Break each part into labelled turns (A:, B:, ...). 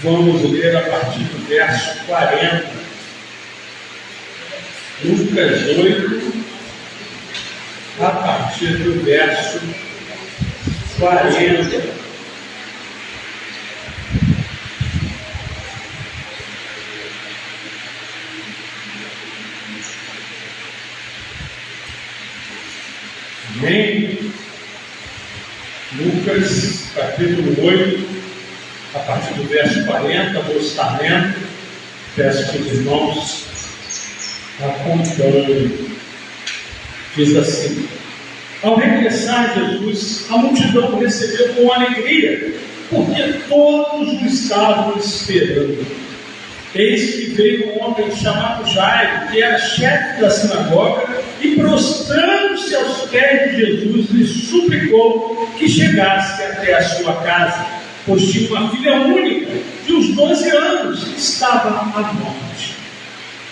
A: Vamos ler a partir do verso 40. Lucas 8, a partir do verso 40. Amém? Lucas, capítulo 8, a partir do verso 40, vou estar lendo. Peço que os irmãos acompanhem. Diz assim: ao regressar Jesus, a multidão o recebeu com alegria, porque todos o estavam esperando. Eis que veio um homem chamado Jairo, que era chefe da sinagoga, e prostrando-se aos pés de Jesus, lhe suplicou que chegasse até a sua casa, pois tinha uma filha única, de uns 12 anos, que estava à morte.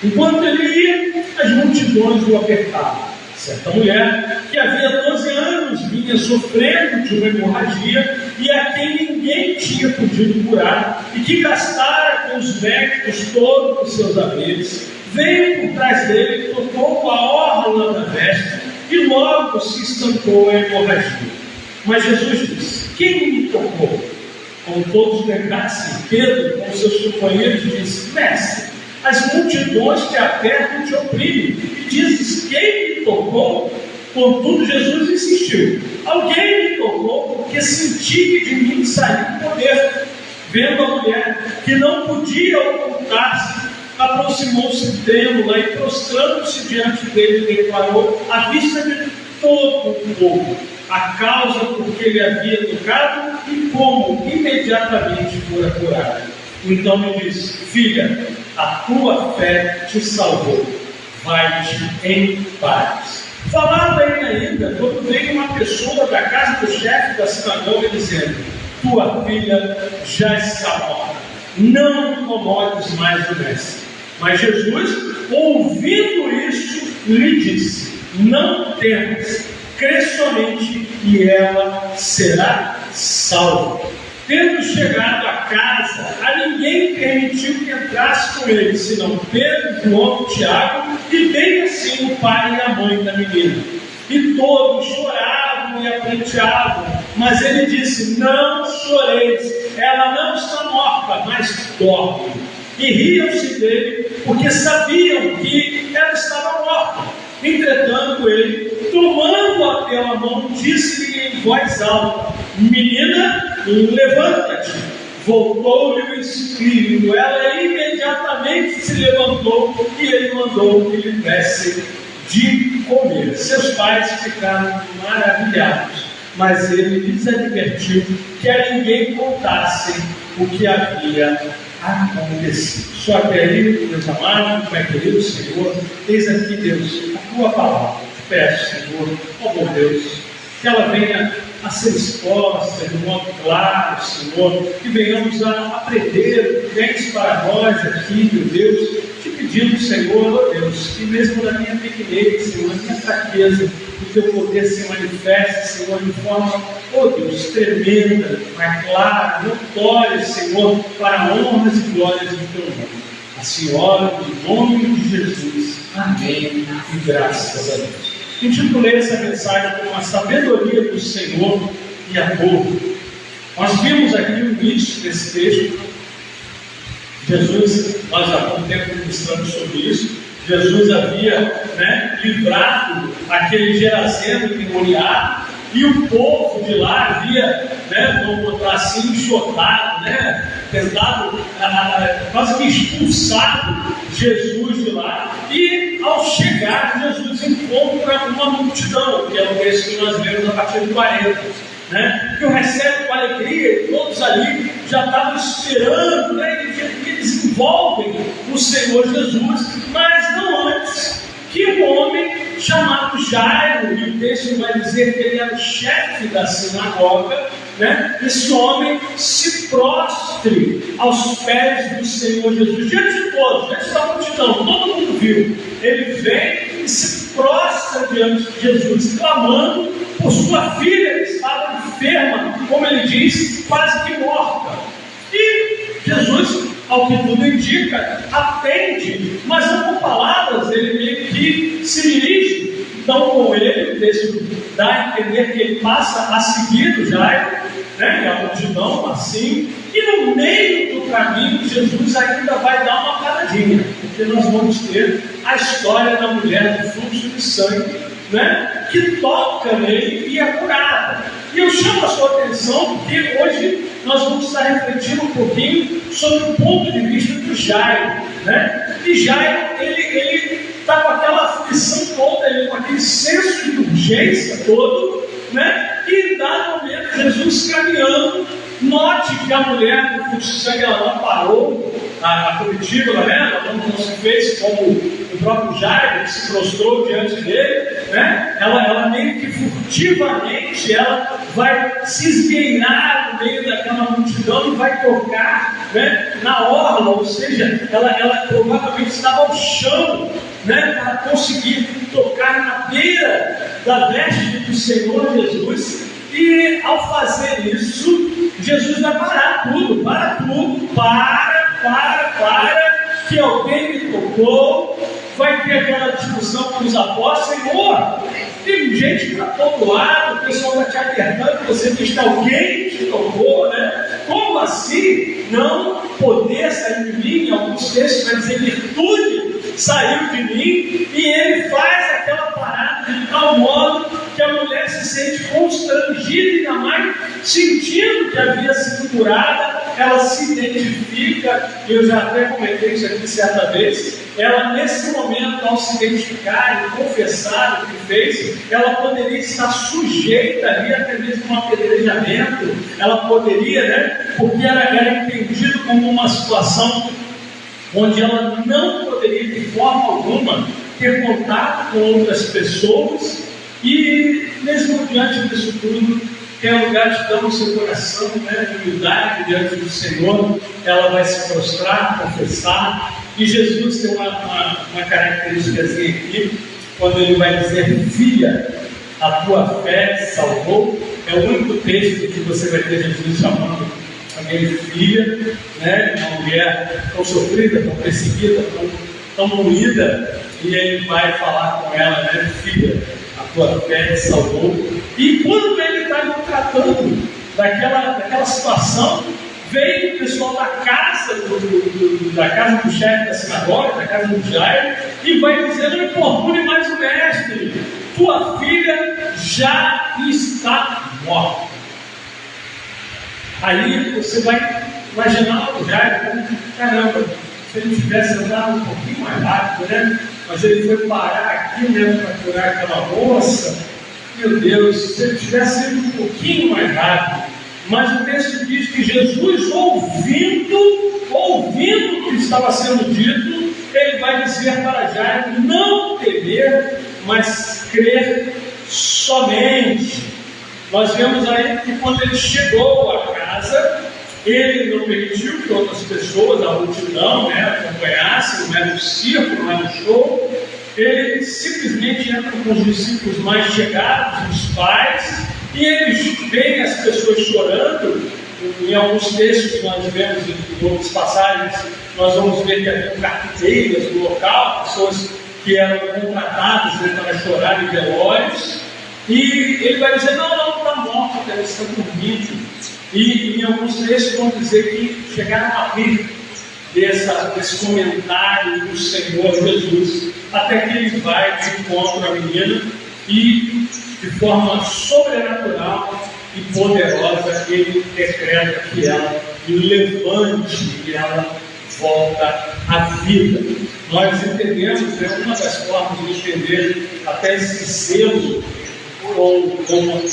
A: Enquanto ele ia, as multidões o apertavam. Certa mulher, que havia 12 anos, vinha sofrendo de uma hemorragia, e a quem ninguém tinha podido curar, e que gastara com os médicos todos os seus haveres, veio por trás dele, tocou a orla da veste, e logo se estancou a hemorragia. Mas Jesus disse: quem me tocou? Como todos negassem, Pedro, com seus companheiros, disse: mestre, as multidões te apertam e te oprimem, e dizes: quem me tocou? Contudo, Jesus insistiu: alguém me tocou, porque senti que de mim saiu poder. Vendo a mulher, que não podia ocultar-se, aproximou-se trêmula e, prostrando-se diante dele, declarou à vista de todo o povo a causa por que ele havia tocado e como imediatamente fora curado. Então me disse: filha, a tua fé te salvou, vai-te em paz. Falava ele ainda, quando veio uma pessoa da casa do chefe da sinagoga, dizendo: tua filha já está morta, não incomodes mais o mestre. Mas Jesus, ouvindo isso, lhe disse: não temas, crê somente e ela será salva. Tendo chegado à casa, a ninguém permitiu que entrasse com ele, senão Pedro, João, Tiago, e bem assim o pai e a mãe da menina. E todos choravam e aprenteavam, mas ele disse: não choreis, ela não está morta, mas dorme. E riam-se dele, porque sabiam que ela estava morta. Entretanto, ele, tomando-a pela mão, disse-lhe em voz alta: menina, levanta-te. Voltou-lhe o espírito, ela imediatamente se levantou, e ele mandou que lhe dessem de comer. Seus pais ficaram maravilhados, mas ele lhes advertiu que a ninguém contassem o que havia acontecido. Só até aí, meus amados, meu querido Senhor, eis aqui, Deus, a tua palavra. Te peço, Senhor, ó bom Deus, que ela venha a ser exposta de modo claro, Senhor, que venhamos a aprender o que tens para nós aqui, meu Deus, te pedindo, Senhor, ó Deus, que mesmo na minha pequenez, Senhor, na minha fraqueza, o teu poder se manifeste, Senhor, de forma, ó Deus, tremenda, mas clara, notória, Senhor, para honras e glórias do teu nome. A Senhora, em nome de Jesus, amém, e graças a Deus. Intitulei essa mensagem como a sabedoria do Senhor e amor. Nós vimos aqui o início desse texto. Jesus, nós há algum tempo ministramos sobre isso. Jesus havia livrado aquele Geraseno endemoniado, e o povo de lá havia, vamos botar assim, enxotado, tentado, quase que expulsado Jesus de lá. E ao chegar, Jesus encontra uma multidão, que é o texto que nós lemos a partir do 40, que o recebe com alegria, e todos ali já estavam esperando, que eles envolvem o Senhor Jesus, mas não antes que um homem chamado Jairo, e o texto vai dizer que ele era o chefe da sinagoga, esse homem se prostre aos pés do Senhor Jesus, diante de todos, diante da multidão, todo mundo viu. Ele vem e se prostra diante de Jesus, clamando por sua filha, que estava enferma, como ele diz, quase que morta. E Jesus, ao que tudo indica, atende, mas não com palavras, ele meio que se dirige. Então, com ele, o texto dá a entender que ele passa a seguir o Jairo, né? E a multidão assim, e no meio do caminho, Jesus ainda vai dar uma paradinha, porque nós vamos ter a história da mulher do fluxo de sangue, né? Que toca nele e é curada. E eu chamo a sua atenção porque hoje nós vamos estar refletindo um pouquinho sobre o ponto de vista do Jairo, né? E Jairo, ele está com aquela aflição toda, ele com aquele senso de urgência todo, né? E em dado momento, Jesus caminhando, note que a mulher do fluxo de sangue, ela não parou a comitiva, né? Ela não se fez como o próprio Jairo, que se prostrou diante dele, né? Ela meio que furtivamente, ela vai se esgueirar no meio daquela multidão e vai tocar, né, na orla, ou seja, ela provavelmente estava ao chão, né, para conseguir tocar na beira da veste do Senhor Jesus. E ao fazer isso, Jesus vai parar tudo, que alguém me tocou. Vai ter aquela discussão com os apóstolos: Senhor, tem gente para todo lado, o pessoal está te apertando, você diz que alguém te tocou, né? Como assim não poder sair de mim? Em alguns textos vai dizer virtude saiu de mim, e ele faz aquela parada de tal modo que a mulher se sente constrangida, ainda mais sentindo que havia sido curada. Ela se identifica, eu já até comentei isso aqui certa vez, ela nesse momento, ao se identificar e confessar o que fez, ela poderia estar sujeita ali até mesmo a um apedrejamento, ela poderia, né, porque era entendido como uma situação onde ela não poderia de forma alguma ter contato com outras pessoas, e mesmo diante disso tudo, tem um lugar de dar no seu coração, né, de humildade diante do Senhor. Ela vai se prostrar, confessar, e Jesus tem uma característica aqui, quando ele vai dizer: filha, a tua fé te salvou. É o único texto que você vai ter Jesus chamando alguém de filha, né, uma mulher tão sofrida, tão perseguida, tão moída, e ele vai falar com ela, né, filha, a tua fé te salvou. E quando ele está tratando daquela situação, veio o pessoal da casa do chefe da sinagoga, da casa do Jairo, e vai dizer: não importune mais o mestre, tua filha já está morta. Aí você vai imaginar o Jairo como: caramba, se ele tivesse andado um pouquinho mais rápido, né? Mas ele foi parar aqui mesmo para curar aquela moça. Meu Deus, se ele tivesse ido um pouquinho mais rápido. Mas o texto diz que Jesus, ouvindo o que estava sendo dito, ele vai dizer para Jairo não temer, mas crer somente. Nós vemos aí que quando ele chegou à casa, ele não permitiu que outras pessoas, a multidão, né, acompanhassem, não era um circo, não era um show. Ele simplesmente entra com os discípulos mais chegados, os pais, e eles veem as pessoas chorando. Em alguns textos nós vemos, em outras passagens, nós vamos ver que havia carpinteiras no local, pessoas que eram contratadas, né, para chorar em velórios. E ele vai dizer: não está morta, ela está dormindo. E em alguns textos vão dizer que chegaram a rir desse comentário do Senhor Jesus, até que ele vai de encontro à menina e, de forma sobrenatural e poderosa, ele decreta que ela levante e ela volta à vida. Nós entendemos, né, uma das formas de entender até esse zelo com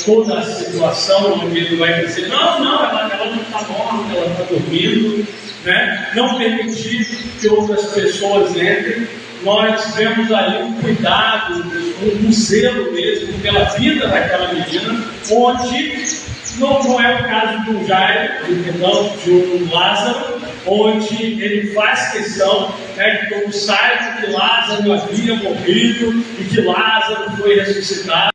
A: toda a situação, onde ele vai dizer: não, ela não está morta, ela está dormindo, né? Não permitir que outras pessoas entrem. Nós vemos ali um cuidado, um zelo mesmo pela vida daquela menina, onde não é o caso de um Jairo, de um Lázaro, onde ele faz questão, né, que todos saibam que Lázaro havia morrido e que Lázaro foi ressuscitado.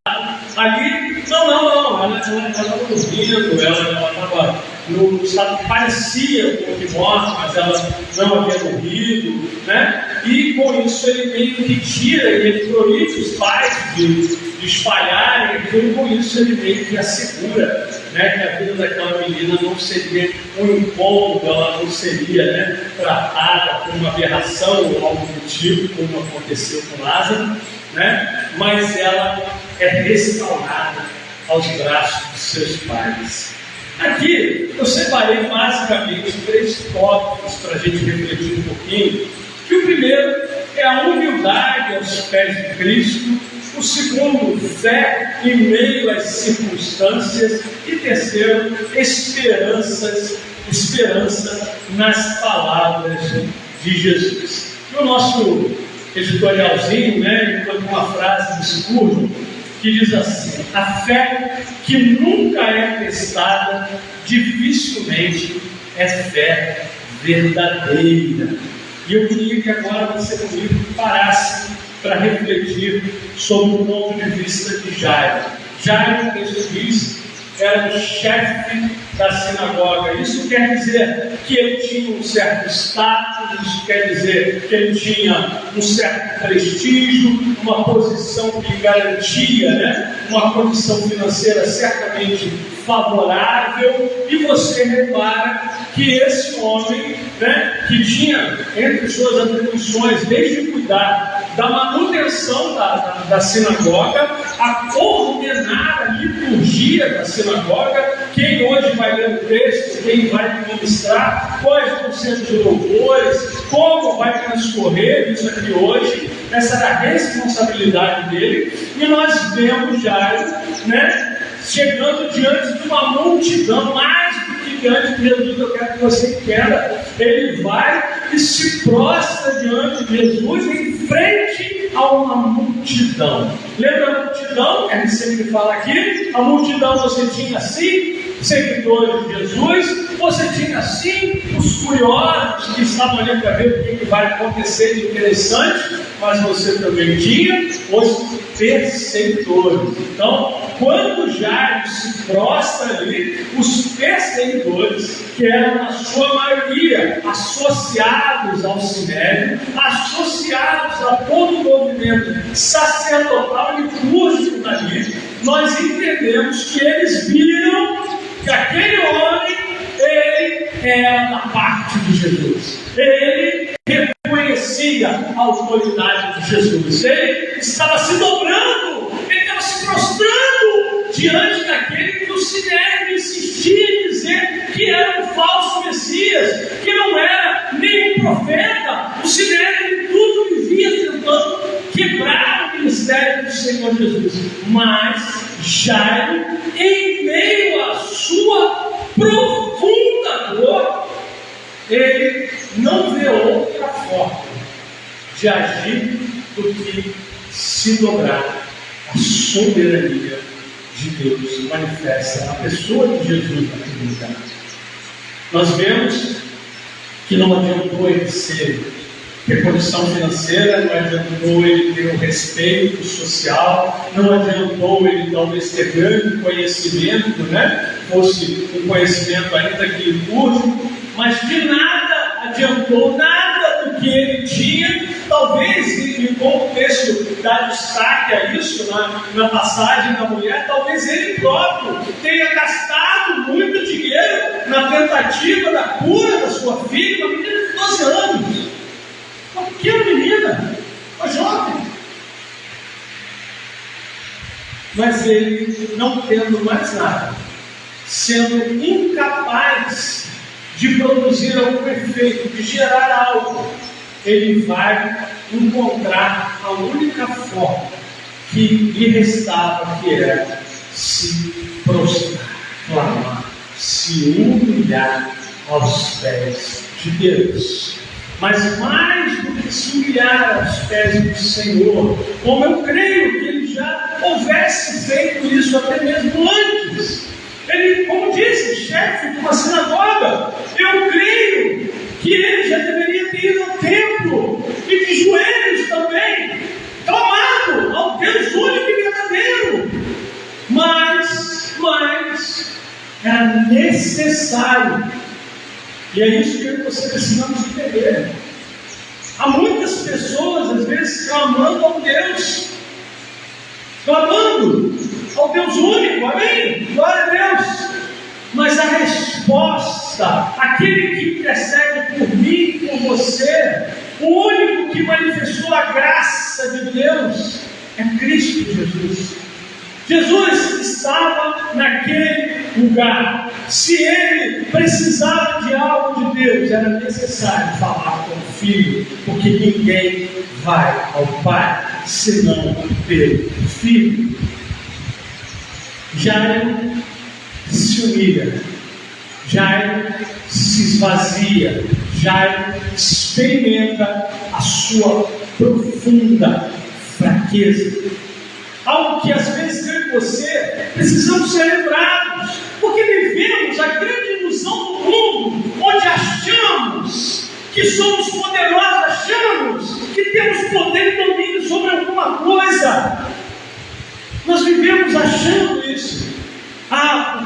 A: Ali, não, ela estava dormindo, ela estava no estado que parecia um pouco morta, mas ela não havia morrido, né? E com isso ele meio que tira e ele proíbe os pais de espalharem aquilo, com isso ele meio que assegura, né, que a vida daquela menina não seria um incômodo, ela não seria, né, tratada como uma aberração ou algo do tipo, como aconteceu com Lázaro, né? Mas ela é restaurada aos braços dos seus pais. Aqui eu separei basicamente 3 tópicos para a gente refletir um pouquinho. Que o primeiro é a humildade aos pés de Cristo, o segundo, fé em meio às circunstâncias, e terceiro, esperança nas palavras de Jesus. No nosso editorialzinho, né, eu uma frase do Spurgeon que diz assim: a fé que nunca é testada dificilmente é fé verdadeira. E eu queria que agora você comigo parasse para refletir sobre o ponto de vista de Jairo. Jairo, o texto diz, era o chefe da sinagoga. Isso quer dizer que ele tinha um certo status, isso quer dizer que ele tinha um certo prestígio, uma posição que garantia, né, uma condição financeira certamente favorável. E você repara que esse homem, né, que tinha entre suas atribuições desde cuidar da manutenção da sinagoga, a coordenar a liturgia da sinagoga, quem hoje vai ler o texto, quem vai ministrar, quais vão ser os louvores, como vai transcorrer isso aqui hoje, essa era a responsabilidade dele. E nós vemos Jairo, né, chegando diante de uma multidão, mais do que diante de Jesus. Eu quero que você entenda, ele vai e se prostra diante de Jesus em frente a uma multidão. Lembra a multidão que a gente sempre fala aqui? A multidão, você tinha sim seguidores de Jesus, você tinha sim os curiosos que estavam ali para ver o que vai acontecer de interessante, mas você também tinha os perseguidores. Então, quando Jairo se prostra ali, os perseguidores, que eram na sua maioria associados ao Sinédrio, associados a todo o movimento sacerdotal e litúrgico dali, nós entendemos que eles viram que aquele homem, ele era da parte de Jesus. Ele reconhecia a autoridade de Jesus. Ele estava se dobrando, ele estava se prostrando diante daquele que o Sinédrio insistia em dizer que era um falso Messias, que não era nem um profeta. O Sinédrio tudo vivia tentando quebrar o ministério do Senhor Jesus. Mas Jairo, em meio à sua profunda dor, ele não vê outra forma de agir do que se dobrar à soberania de Deus manifesta na pessoa de Jesus naquele lugar. Nós vemos que não adiantou ele ter condição financeira, não adiantou ele ter o respeito social, não adiantou ele talvez ter grande conhecimento, né? Fosse um conhecimento ainda que litúrgico, mas de nada adiantou, nada do que ele tinha. Talvez, e como o texto dá destaque a isso na passagem da mulher, talvez ele próprio tenha gastado muito dinheiro na tentativa da cura da sua filha, uma menina de 12 anos, uma pequena menina, uma jovem. Mas ele, não tendo mais nada, sendo incapaz de produzir algum efeito, de gerar algo, ele vai encontrar a única forma que lhe restava, que era se prostrar, clamar, se humilhar aos pés de Deus. Mas mais do que se humilhar aos pés do Senhor, como eu creio que ele já houvesse feito isso até mesmo antes. Ele, como disse, chefe de uma sinagoga, eu creio que ele já deveria ter ido ao templo e de joelhos também, clamado ao Deus único e verdadeiro. Mas era necessário. E é isso que eu e você precisamos entender. Há muitas pessoas, às vezes, clamando ao Deus, clamando ao Deus único, amém? Glória a Deus! Mas a resposta, aquele que intercede por mim e por você, o único que manifestou a graça de Deus, é Cristo Jesus. Jesus estava naquele lugar. Se ele precisava de algo de Deus, era necessário falar com o Filho, porque ninguém vai ao Pai senão pelo Filho. Jairo se humilha, Jairo se esvazia, Jairo experimenta a sua profunda fraqueza. Algo que às vezes eu e você precisamos ser lembrados, porque vivemos a grande ilusão do mundo, onde achamos que somos poderosos, achamos que temos poder e domínio sobre alguma coisa. Nós vivemos achando isso.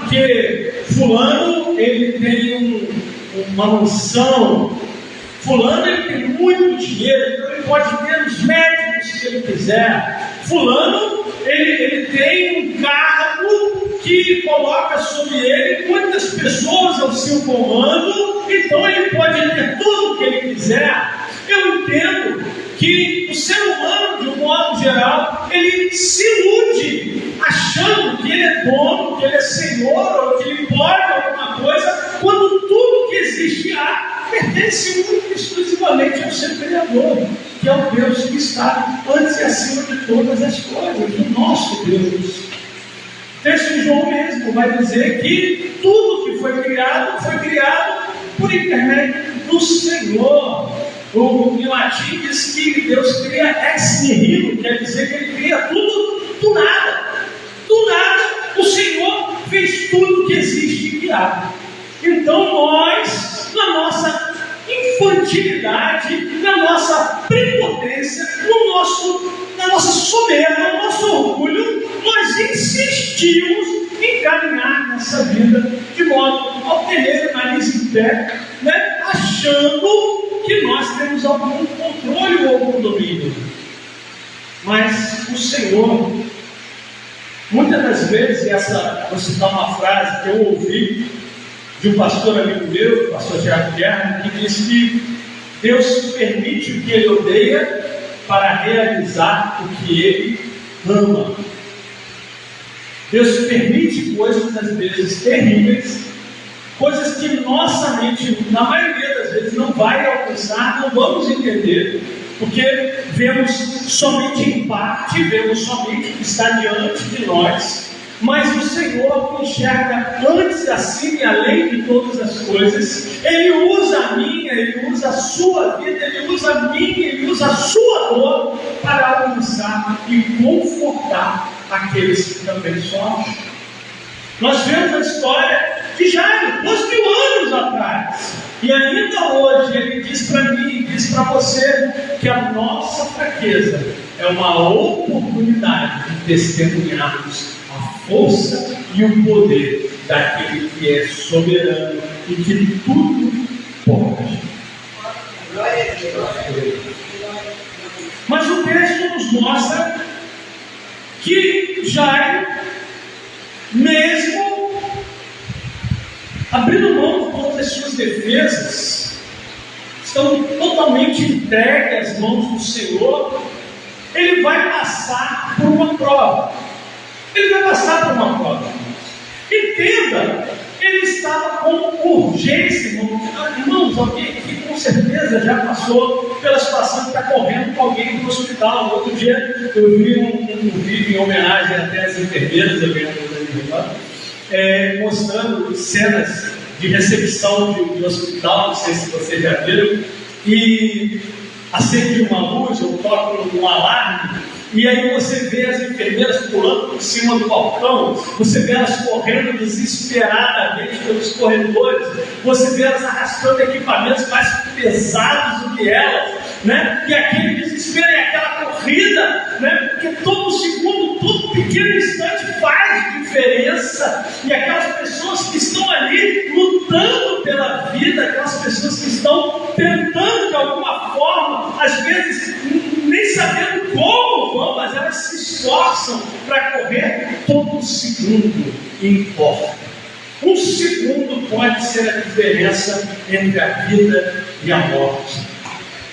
A: Porque fulano ele tem uma mansão, fulano ele tem muito dinheiro, então ele pode ter os médicos que ele quiser. Fulano ele tem um cargo que coloca sobre ele muitas pessoas ao seu comando, então ele pode ter tudo o que ele quiser. Eu entendo que o ser humano, de um modo geral, ele se ilude achando que ele é dono, que ele é senhor, ou que ele pode alguma coisa, quando tudo que existe pertence única e exclusivamente ao seu Criador, que é o Deus que está antes e acima de todas as coisas, o nosso Deus. O texto de João mesmo vai dizer que tudo que foi criado por intermédio do Senhor. Em latim diz que Deus cria ex nihilo, quer dizer que Ele cria tudo do nada. Do nada, o Senhor fez tudo que existe e que há. Então nós, na nossa infantilidade, na nossa prepotência, na nossa soberba, no nosso orgulho, nós insistimos em caminhar nessa vida de modo a ter o nariz em pé, achando que nós temos algum controle ou algum domínio. Mas o Senhor, muitas das vezes, vou citar uma frase que eu ouvi de um pastor amigo meu, o pastor Tiago Guerra, que diz que Deus permite o que Ele odeia para realizar o que Ele ama. Deus permite coisas, às vezes, terríveis, coisas que nossa mente, na maioria das vezes, não vai alcançar, não vamos entender, porque vemos somente em parte, vemos somente o que está diante de nós, mas o Senhor que enxerga antes, acima e além de todas as coisas. Ele usa a minha, Ele usa a sua vida, Ele usa a minha, Ele usa a sua dor para alcançar e confortar aqueles que também sofrem. Nós vemos a história de Jairo, 2000 anos atrás, e ainda hoje ele diz para mim, diz para você, que a nossa fraqueza é uma oportunidade de testemunharmos a força e o poder daquele que é soberano e que tudo pode. Mas o texto nos mostra que Jairo, mesmo abrindo mão de todas as suas defesas, estão totalmente entregues às mãos do Senhor, ele vai passar por uma prova. Ele vai passar por uma prova. Entenda, ele estava com urgência, irmãos, alguém que com certeza já passou pela situação de estar correndo com alguém no hospital. Outro dia eu vi um vídeo em homenagem até às enfermeiras, mostrando cenas de recepção de hospital, não sei se vocês já viram, e acende uma luz, ou toca um alarme, e aí você vê as enfermeiras pulando por cima do balcão, você vê elas correndo desesperadamente pelos corredores, você vê elas arrastando equipamentos mais pesados do que elas, e aquele desespero e aquela vida, né? Porque todo segundo, todo pequeno instante faz diferença. E aquelas pessoas que estão ali lutando pela vida, aquelas pessoas que estão tentando de alguma forma, às vezes nem sabendo como vão, mas elas se esforçam para correr. Todo segundo importa. Um segundo pode ser a diferença entre a vida e a morte.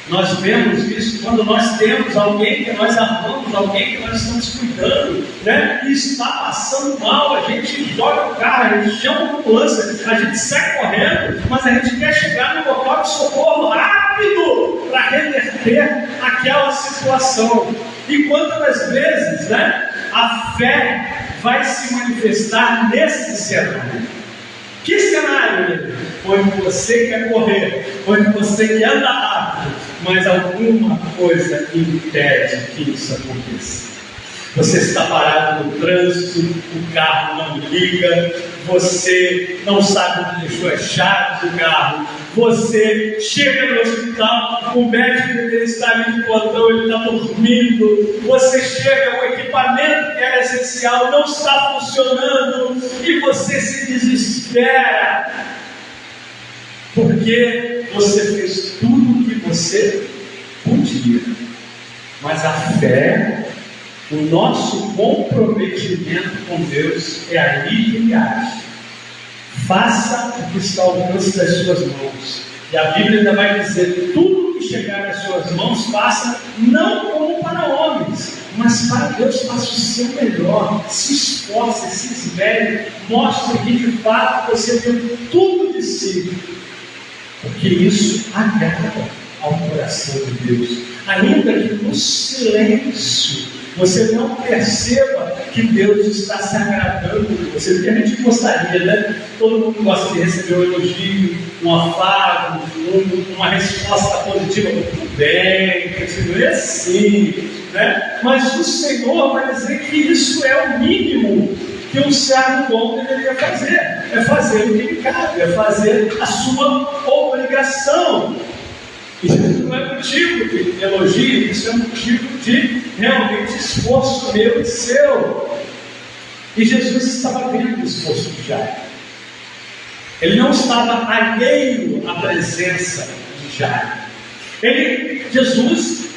A: Nós vemos isso quando nós temos alguém que nós amamos, alguém que nós estamos cuidando, né? E está passando mal, a gente joga o carro, a gente chama a ambulância, a gente sai correndo, mas a gente quer chegar no local de socorro rápido para reverter aquela situação. E quantas vezes, né, a fé vai se manifestar nesse cenário? Que cenário? Onde você quer correr, onde você quer andar rápido, mas alguma coisa impede que isso aconteça. Você está parado no trânsito, o carro não liga, você não sabe onde deixou as chaves do carro, você chega no hospital, o médico ele está ali de plantão, ele está dormindo, você chega, o equipamento que era essencial não está funcionando e você se desespera porque você fez tudo o que você podia. Mas a fé, o nosso comprometimento com Deus é ali que Ele age. Faça o que está ao alcance das suas mãos. E a Bíblia ainda vai dizer: tudo que chegar às suas mãos, faça não como para homens, mas para Deus. Faça o seu melhor, se esforce, se esmere, mostre que de fato você deu tudo de si, porque isso agrada ao coração de Deus. Ainda que no silêncio você não perceba que Deus está se agradando de você, porque a gente gostaria, né? Todo mundo gosta de receber um elogio, um afago, uma resposta positiva. Tudo bem, continue assim, né? Mas o Senhor vai dizer que isso é o mínimo que um servo bom deveria fazer. É fazer o que lhe cabe, é fazer a sua obrigação. Isso não é motivo de elogio, isso é motivo de realmente esforço meu e seu. E Jesus estava vendo o esforço de Jairo. Ele não estava alheio à presença de Jairo. Jesus,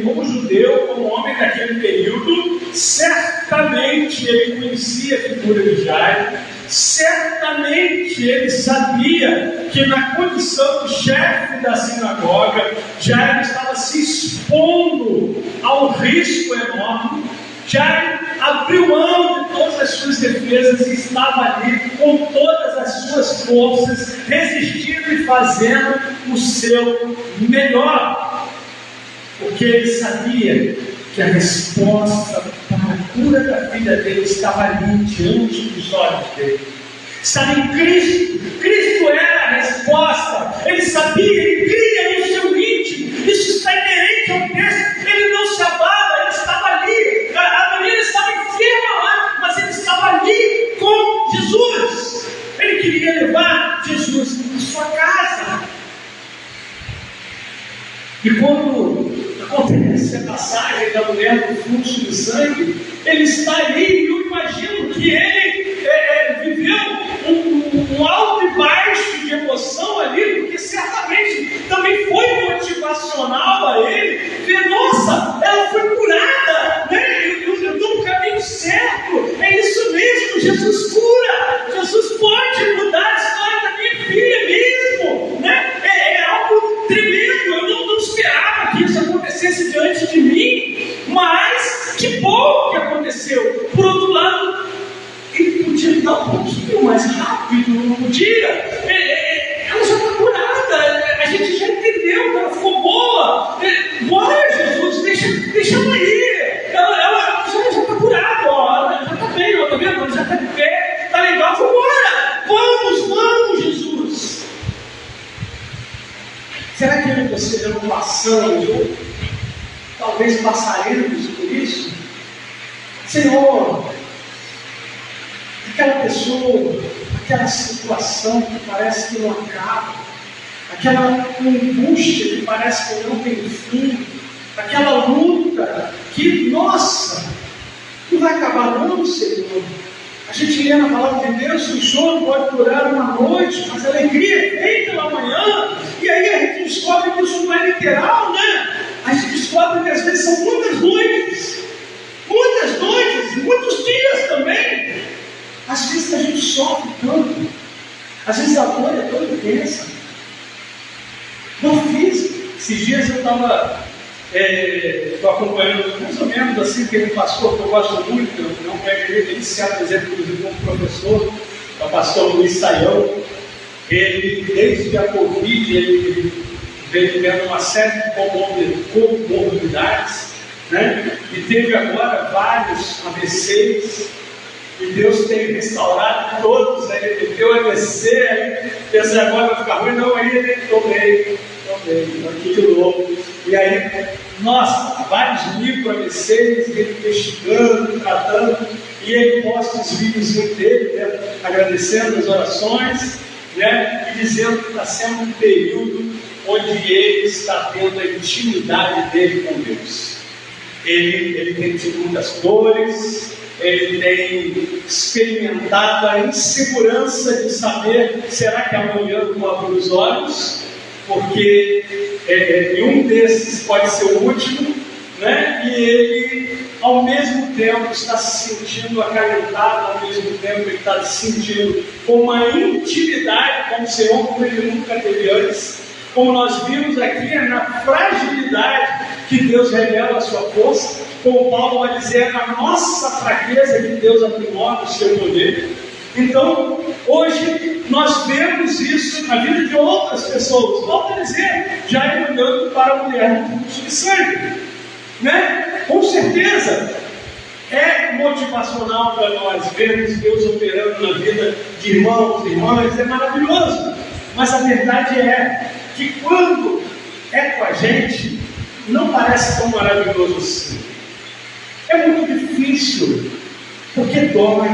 A: como judeu, como homem daquele período, certamente ele conhecia a figura de Jairo. Certamente ele sabia que na condição de chefe da sinagoga, Jairo estava se expondo ao risco enorme. Jairo abriu mão de todas as suas defesas e estava ali com todas as suas forças, resistindo e fazendo o seu melhor, porque ele sabia que a resposta para a cura da vida dele estava ali diante dos olhos dele. Estava em Cristo. Cristo era a resposta. Ele sabia, ele cria no seu íntimo. Isso está inerente ao texto. Ele não se abala, ele estava ali. A Maria estava enferma lá, mas ele estava ali com Jesus. Ele queria levar Jesus à sua casa. E quando acontece a passagem da mulher do fluxo de sangue, ele está ali e eu imagino que ele viveu um alto e baixo de emoção ali, porque certamente também foi motivacional a ele ver: nossa, ela foi curada, né? Eu estou no caminho certo, é isso mesmo, Jesus cura, Jesus pode mudar a história da minha filha mesmo, né? É algo tremendo. Eu não esperava que isso acontecesse diante de mim, mas que bom que aconteceu. Por outro lado, ele podia dar um pouquinho mais rápido, não podia? Ela já está curada, a gente já entendeu que ela ficou boa. Bora, Jesus, deixa ela ir. Ela já está curada, ó, ela já está bem, ó, tá vendo? Ela já está de pé, está legal, vambora. Vamos, Jesus. Será que eu e você não passamos, ou talvez passaremos por isso? Senhor, aquela pessoa, aquela situação que parece que não acaba, aquela angústia que parece que não tem fim, aquela luta que, nossa, não vai acabar não, Senhor. A gente lê na palavra de Deus que o choro pode durar uma noite, mas a alegria vem pela manhã. E aí a gente descobre que isso não é literal, né? A gente descobre que às vezes são muitas noites, muitos dias também. Às vezes a gente sofre tanto, às vezes a dor é tão intensa. Dor física. Esses dias eu estava acompanhando mais ou menos assim, aquele pastor que eu gosto muito, não quero ele iniciar, por exemplo, como professor, é o pastor Luiz Saião. Ele, desde a Covid, ele veio tendo uma série de comorbidades, né? E teve agora vários AVCs, e Deus tem restaurado todos, né? Ele deu AVC, aí pensa, agora vai ficar ruim, não, aí ele tomei, aqui de novo. E aí, nossa, vários micro AVCs, ele investigando, tratando, e ele posta os vídeos dele, né? Agradecendo as orações, né? E dizendo que está sendo um período onde ele está tendo a intimidade dele com Deus. Ele tem tido muitas dores, ele tem experimentado a insegurança de saber, será que amanhã eu vou abrir os olhos? Porque um desses pode ser o último, né? E ele, ao mesmo tempo, está se sentindo acalentado, ao mesmo tempo ele está se sentindo com uma intimidade com o Senhor como ele nunca teve antes. Como nós vimos aqui, é na fragilidade que Deus revela a sua força. Como Paulo vai dizer, é na nossa fraqueza que Deus aprimora o seu poder. Então, hoje, nós vemos isso na vida de outras pessoas. Volto a dizer, já é olhando para a mulher do fluxo de sangue, né? Com certeza, é motivacional para nós vermos Deus operando na vida de irmãos e irmãs, é maravilhoso. Mas a verdade é que quando é com a gente, não parece tão maravilhoso assim. É muito difícil, porque dói.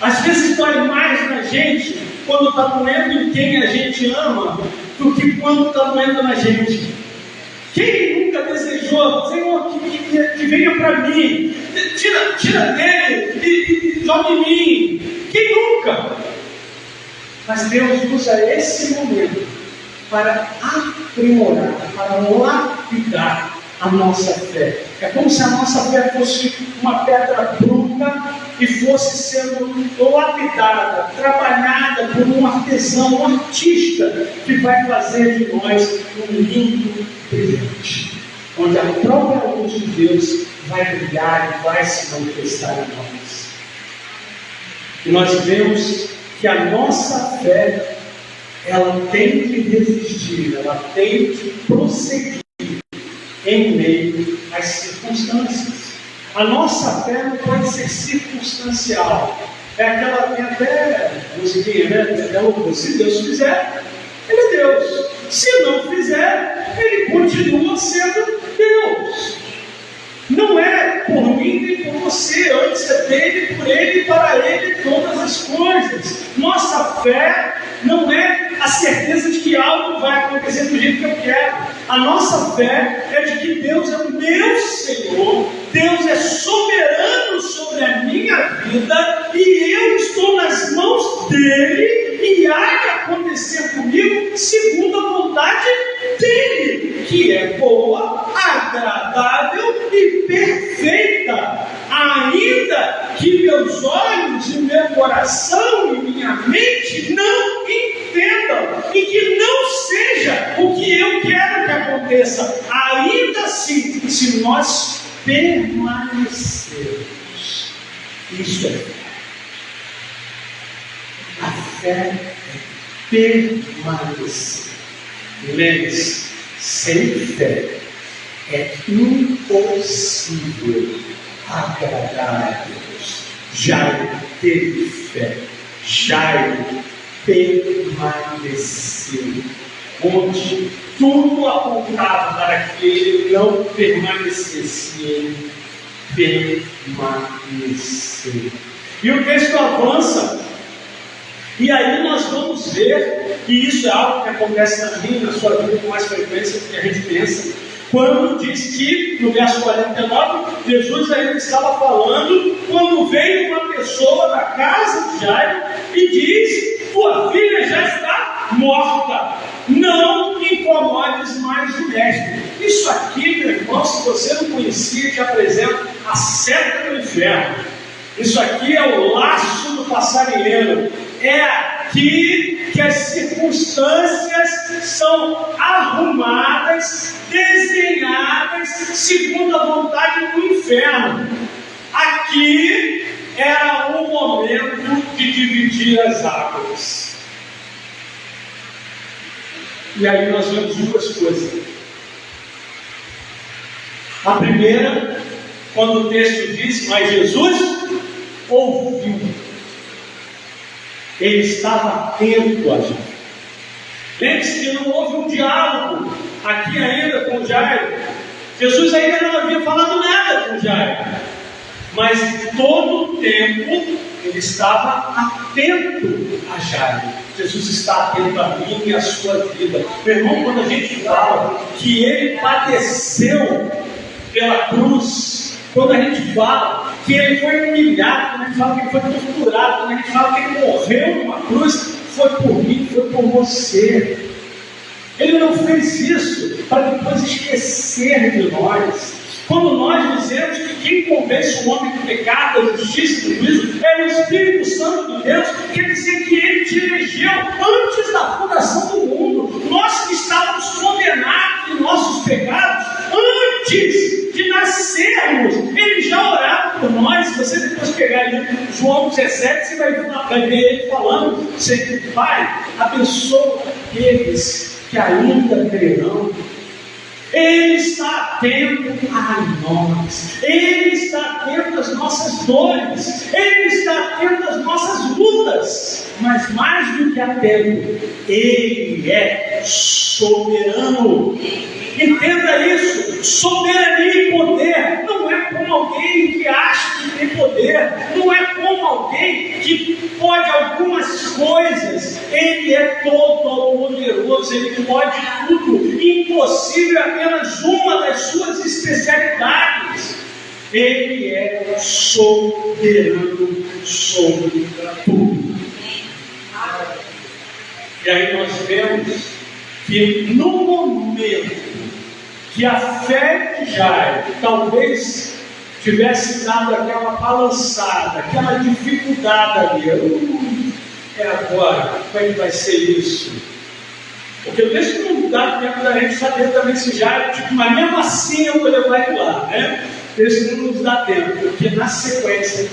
A: Às vezes dói mais na gente quando está doendo em quem a gente ama do que quando está doendo na gente. Quem nunca desejou, Senhor, que venha para mim, tira dele e joga em mim? Quem nunca? Mas Deus usa esse momento para aprimorar, para lapidar a nossa fé. É como se a nossa fé fosse uma pedra bruta e fosse sendo lapidada, trabalhada por um artesão, um artista, que vai fazer de nós um lindo brilhante, onde a própria luz de Deus vai brilhar e vai se manifestar em nós. E nós vemos que a nossa fé, ela tem que resistir, ela tem que prosseguir em meio às circunstâncias. A nossa fé não pode ser circunstancial. É aquela, tem até musiquinha, né? Se Deus fizer, Ele é Deus. Se não fizer, Ele continua sendo Deus. Não é por mim nem por você, antes é dele, por ele e para ele todas as coisas. Nossa fé não é a certeza de que algo vai acontecer do jeito que eu quero. A nossa fé é de que Deus é o meu Senhor, Deus é soberano sobre a minha vida e eu estou nas mãos dele e há de acontecer comigo segundo a vontade dele, que é boa, agradável e perfeita. Ainda que meus olhos e meu coração e minha mente não entendam e que não seja o que eu quero que aconteça, ainda assim, se nós permanecermos, isso é fé. A fé é permanecer. Lembre-se, sem fé é impossível agradar a Deus. Jairo teve fé, Jairo permaneceu, onde tudo apontava para que ele não permanecesse, ele permaneceu. E o texto avança, e aí nós vamos ver que isso é algo que acontece na minha, na sua vida com mais frequência do que a gente pensa. quando diz que, no verso 49, Jesus ainda estava falando, quando veio uma pessoa da casa de Jairo e diz: tua filha já está morta, não incomodes mais o mestre. Isso aqui, meu irmão, se você não conhecia, te apresenta a seta do inferno. Isso aqui é o laço do passarinheiro. É aqui que as circunstâncias são arrumadas, desenhadas segundo a vontade do inferno. Aqui era o momento de dividir as águas. E aí nós vemos duas coisas. A primeira, quando o texto diz: mas Jesus ouviu. Ele estava atento a Jairo. Lembre-se que não houve um diálogo aqui ainda com Jairo. Jesus ainda não havia falado nada com Jairo, mas todo o tempo ele estava atento a Jairo. Jesus está atento a mim e a sua vida. Meu irmão, quando a gente fala que ele padeceu pela cruz, quando a gente fala que ele foi humilhado, quando a gente fala que ele foi torturado, quando a gente fala que ele morreu numa cruz, foi por mim, foi por você. Ele não fez isso para depois esquecer de nós. Quando nós dizemos que quem convence o homem do pecado, da justiça e do juízo é o Espírito Santo de Deus, quer dizer que ele te elegeu antes da fundação do mundo. Nós que estávamos condenados em nossos pecados, antes de nascermos, ele já orava por nós. Se você depois pegar ali João 17, você vai ver ele falando: Pai, abençoa aqueles que ainda crerão. Ele está atento a nós, Ele está atento às nossas dores, Ele está atento às nossas lutas, mas mais do que atento, Ele é soberano. Entenda isso: soberania e poder não é como alguém que acha que tem poder, não é como alguém que pode algumas coisas. Ele é todo-poderoso, Ele pode tudo. Impossível é apenas uma das suas especialidades. Ele é soberano sobre tudo. E aí nós vemos que no momento que a fé de Jairo talvez tivesse dado aquela balançada, aquela dificuldade ali, é agora, como é que vai ser isso? Porque o texto não dá tempo da gente saber também se Jairo, mas mesmo assim eu vou levar ele lá, né? O texto não nos dá tempo, porque na sequência,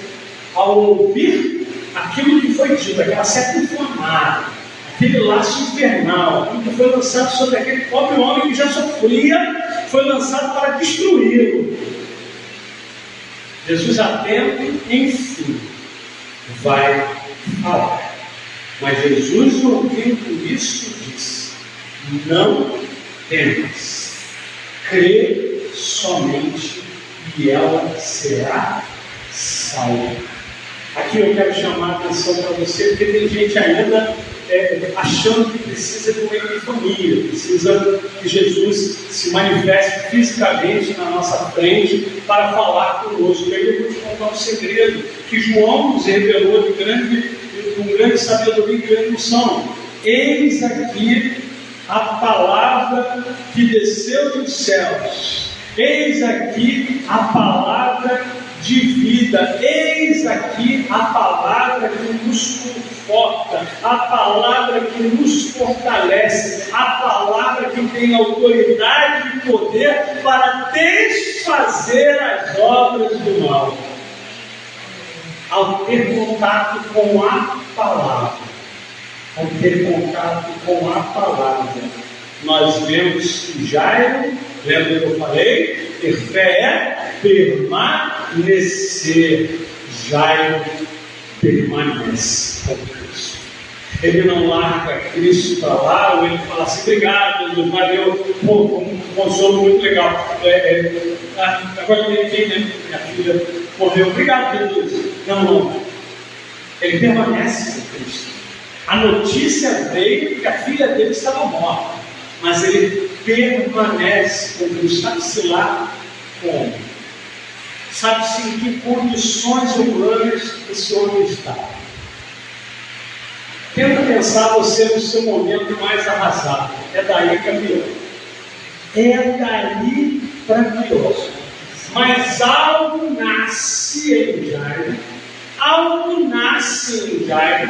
A: ao ouvir aquilo que foi dito, aquela seta inflamada, aquele laço infernal, aquilo que foi lançado sobre aquele pobre homem que já sofria, foi lançado para destruí-lo. Jesus atento, enfim, vai falar. Mas Jesus, ouvindo isso, disse: não temas, crê somente e ela será salva. Aqui eu quero chamar a atenção para você, porque tem gente ainda achando que precisa de uma epifania, precisa que Jesus se manifeste fisicamente na nossa frente para falar conosco. Eu vou te contar um segredo que João nos revelou com grande sabedoria e grande unção. Eis aqui a palavra que desceu dos céus, eis aqui a palavra de vida, eis aqui a palavra que nos conforta, a palavra que nos fortalece, a palavra que tem autoridade e poder para desfazer as obras do mal. Ao ter contato com a palavra, nós vemos que Jairo, lembra que eu falei? Ter fé é permanecer. Jairo permanece com Cristo. Ele não larga Cristo para lá, ou ele fala assim: obrigado, Jesus, valeu, um consolo muito legal. Agora eu entendi, né? Minha filha morreu, obrigado, Jesus. Não. Ele permanece com Cristo. A notícia veio que a filha dele estava morta, mas ele permanece com Deus. Sabe-se lá como? Sabe-se em que condições humanas esse homem está. Tenta pensar você no seu momento mais arrasado. É daí que é pior. É daí para pior. Mas algo nasce em Jairo,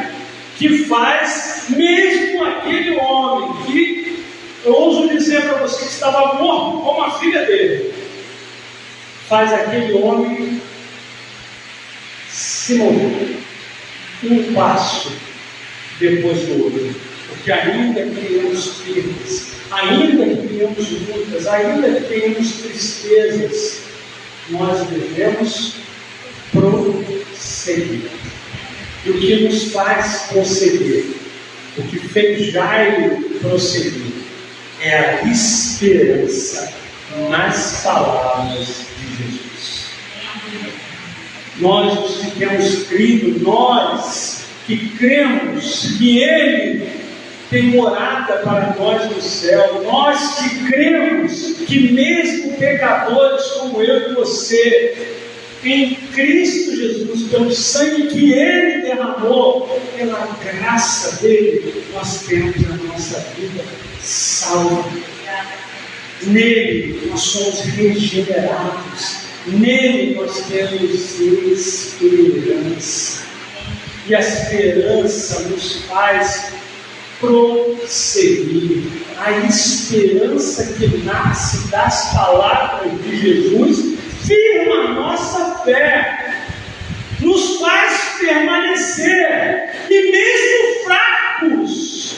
A: que faz mesmo aquele homem que, eu ouso dizer para você, que estava morto como a filha dele, faz aquele homem se mover um passo depois do outro. Porque ainda que tenhamos perdas, ainda que tenhamos lutas, ainda que tenhamos tristezas, nós devemos prosseguir. E o que nos faz prosseguir, o que fez Jairo prosseguir, é a esperança nas palavras de Jesus. Nós os que temos crido, nós que cremos que Ele tem morada para nós no céu, nós que cremos que mesmo pecadores como eu e você, em Cristo Jesus, pelo sangue que Ele derramou, pela graça dEle, nós temos a nossa vida salva. Nele nós somos regenerados, nele nós temos esperança. E a esperança nos faz prosseguir. A esperança que nasce das palavras de Jesus firma a nossa fé, nos faz permanecer, e mesmo fracos,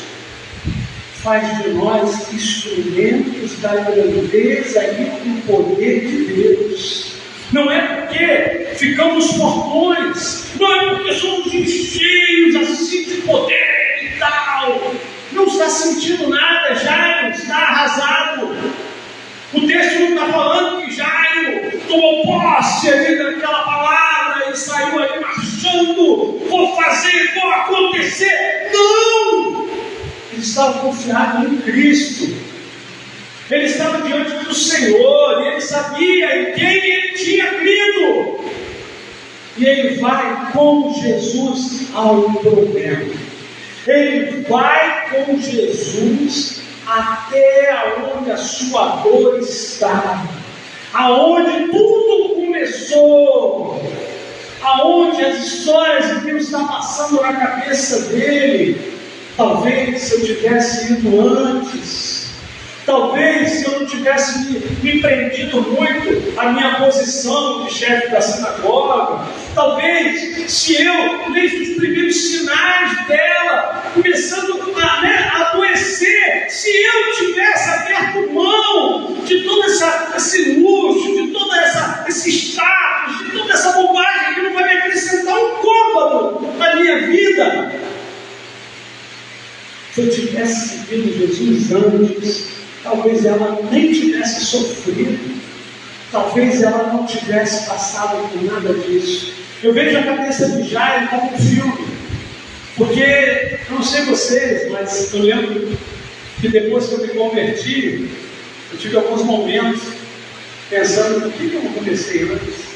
A: faz de nós instrumentos da grandeza e do poder de Deus. Não é porque ficamos fortões, não é porque somos cheios assim de poder e tal. Não está sentindo nada, Jairo está arrasado. O texto não está falando que Jairo tomou posse ali daquela palavra e saiu ali marchando, vou fazer, vou acontecer. Não! Ele estava confiado em Cristo. Ele estava diante do Senhor, e ele sabia em quem ele tinha crido. E ele vai com Jesus ao problema. Ele vai com Jesus até onde a sua dor está, aonde tudo começou, aonde as histórias de Deus estão passando na cabeça dele. Talvez se eu tivesse ido antes, talvez se eu não tivesse me prendido muito à minha posição de chefe da sinagoga, talvez se eu, desde os primeiros sinais dela, começando a adoecer, se eu tivesse aberto mão de todo esse luxo, de todo esse status, de toda essa bobagem que não vai me acrescentar um cômodo na minha vida, se eu tivesse seguido Jesus antes, talvez ela nem tivesse sofrido, talvez ela não tivesse passado por nada disso. Eu vejo a cabeça de Jairo como um filme, porque, eu não sei vocês, mas eu lembro que depois que eu me converti, eu tive alguns momentos pensando, por que eu não comecei antes?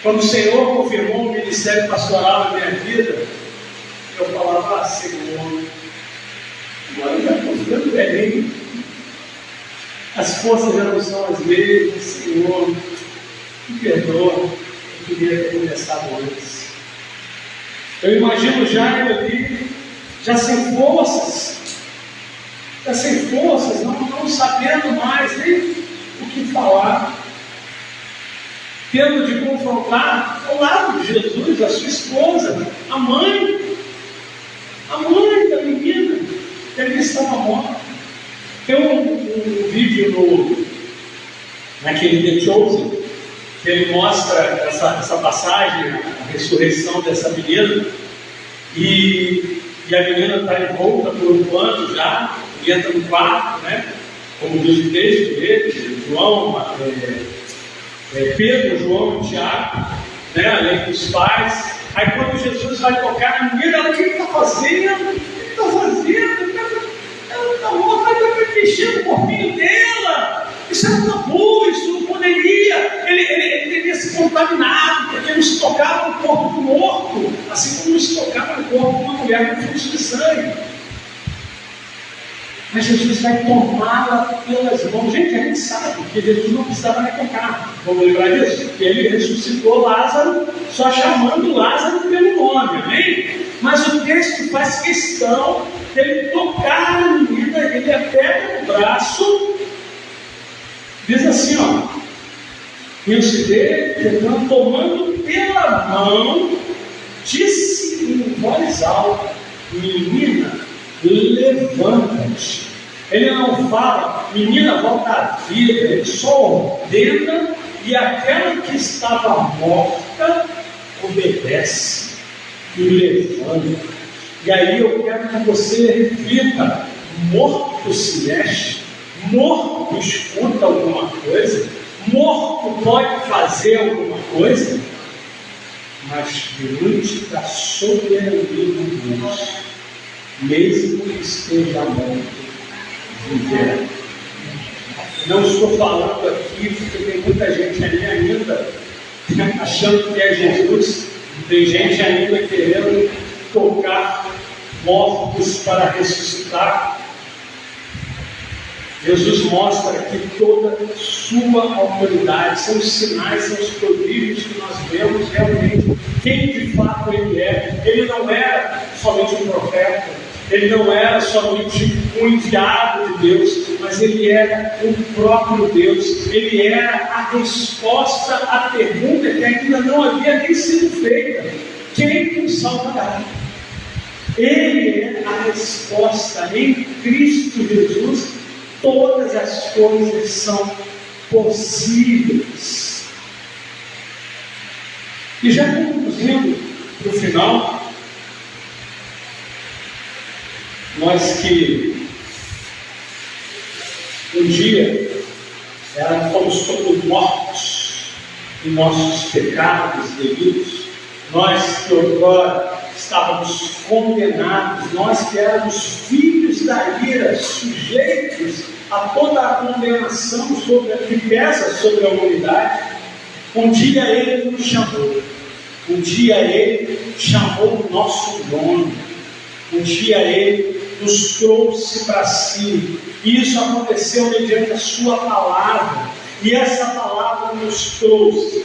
A: Quando o Senhor confirmou o ministério pastoral na minha vida, eu falava, Senhor, agora eu já estou ficando velhinho, as forças já não são as mesmas, Senhor, me perdoa, eu queria ter começado antes. Eu imagino Jairo ali, já sem forças, não sabendo mais nem o que falar, tendo de confrontar ao lado de Jesus, a sua esposa, a mãe da menina, que ali estava morta. Tem um vídeo naquele The Chosen, que ele mostra essa passagem, a ressurreição dessa menina, e a menina está envolta por um pano já, e entra no quarto, né? Como diz o texto dele, João, Pedro, João e Tiago, né? Além dos pais. Aí quando Jesus vai tocar na menina, ela, o que ele está fazendo? O que ele está fazendo? Ela está morta, ela está mexendo corpinho dela. Isso era um tabu, isso não poderia. Ele teria se contaminado, porque não se tocava no corpo do morto, assim como não se tocava no corpo de uma mulher com fluxo de sangue. Mas Jesus vai tomá-la pelas mãos. Gente, a gente sabe que Jesus não precisava nem tocar. Vamos lembrar disso? Porque ele ressuscitou Lázaro, só chamando Lázaro pelo nome, amém? Mas o texto faz questão dele tocar a menina, ele a pega no braço, diz assim, ó, isso dele, tomando pela mão, disse em voz alta: menina, levanta-te. Ele não fala, menina, volta à vida, ele só ordena, e aquela que estava morta obedece e levanta. E aí eu quero que você reflita: morto se mexe, morto escuta alguma coisa, morto pode fazer alguma coisa, mas diante da soberania de Deus, mesmo que esteja morto, viverá. Não estou falando aqui porque tem muita gente ali ainda achando que é Jesus, tem gente ainda querendo tocar mortos para ressuscitar. Jesus mostra que toda sua autoridade, são os sinais, são os prodígios que nós vemos realmente quem de fato ele é. Ele não era somente um profeta, ele não era somente um enviado de Deus, mas ele era o próprio Deus. Ele era a resposta à pergunta que ainda não havia nem sido feita: quem nos salvará? Ele é a resposta. Em Cristo Jesus todas as coisas são possíveis. E já conduzindo para o final, nós que um dia fomos todos mortos em nossos pecados e delitos, nós que outrora estávamos condenados, nós que éramos filhos da ira, sujeitos a toda a condenação que pesa sobre a humanidade, um dia Ele nos chamou, um dia Ele chamou o nosso nome, um dia Ele nos trouxe para si. E isso aconteceu mediante a Sua palavra, e essa palavra nos trouxe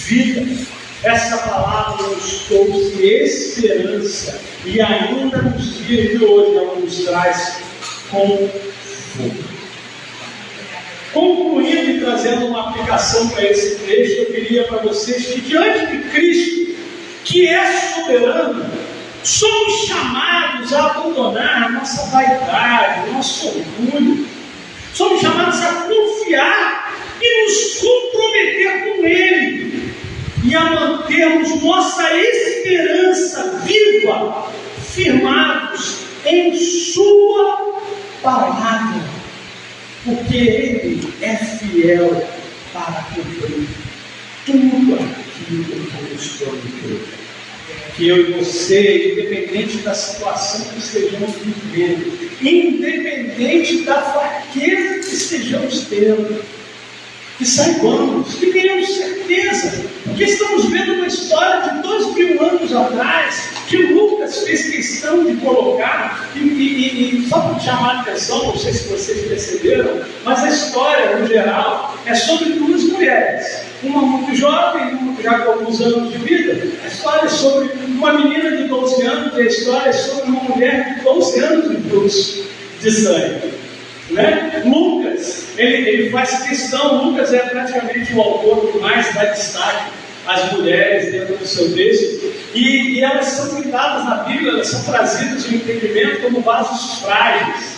A: vida. Essa palavra nos trouxe esperança, e ainda nos dias de hoje ela nos traz conforto. Concluindo e trazendo uma aplicação para esse texto, eu queria para vocês que diante de Cristo, que é soberano, somos chamados a abandonar a nossa vaidade, o nosso orgulho, somos chamados a confiar e nos comprometer com Ele, e a mantermos nossa esperança viva, firmados em Sua palavra, porque Ele é fiel para cumprir tudo aquilo que nos prometeu. Que eu e você, independente da situação que estejamos vivendo, independente da fraqueza que estejamos tendo, que saibamos, que tenhamos certeza, porque estamos vendo uma história de 2000 anos atrás, que Lucas fez questão de colocar, e só para chamar a atenção, não sei se vocês perceberam, mas a história, no geral, é sobre duas mulheres, uma muito jovem, uma já com alguns anos de vida. A história é sobre uma menina de 12 anos, e a história é sobre uma mulher de 12 anos de fluxo de sangue. Né? Lucas, ele faz questão, Lucas é praticamente o autor que mais dá destaque às mulheres dentro do seu texto, e elas são pintadas na Bíblia, elas são trazidas de entendimento como vasos frágeis,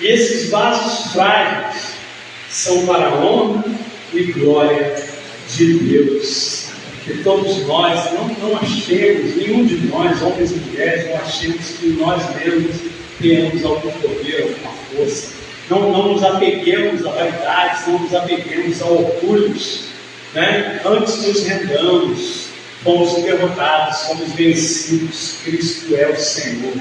A: e esses vasos frágeis são para a honra e glória de Deus. Que todos nós não achemos, nenhum de nós, homens e mulheres, não achemos que nós mesmos tenhamos algum poder, alguma força. Não nos apeguemos a vaidades, não nos apeguemos a orgulhos, né? Antes nos rendamos, fomos derrotados, fomos vencidos. Cristo é o Senhor.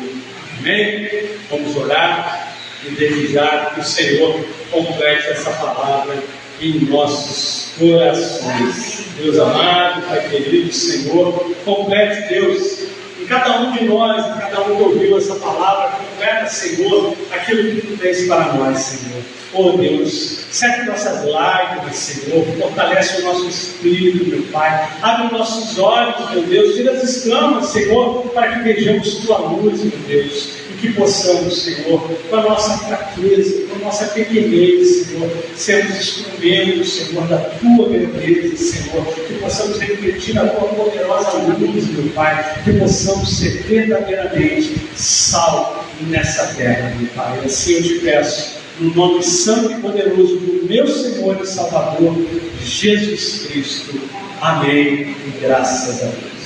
A: Amém? Vamos orar. e desejar que o Senhor complete essa palavra em nossos corações. Deus amado, Pai querido, Senhor, complete, Deus, em cada um de nós, em cada um que ouviu essa palavra, completa, Senhor, aquilo que Tu tens para nós, Senhor. Oh Deus, seque nossas lágrimas, Senhor, fortalece o nosso espírito, meu Pai, abre nossos olhos, meu Deus, tira as escamas, Senhor, para que vejamos Tua luz, meu Deus, e que possamos, Senhor, com a nossa fraqueza, com a nossa pequenez, Senhor, sermos instrumentos, Senhor, da Tua grandeza, Senhor, que possamos refletir a Tua poderosa luz, meu Pai, que possamos ser verdadeiramente sal nessa terra, meu Pai. Assim eu te peço, no nome santo e poderoso do meu Senhor e Salvador, Jesus Cristo. Amém. E graças a Deus.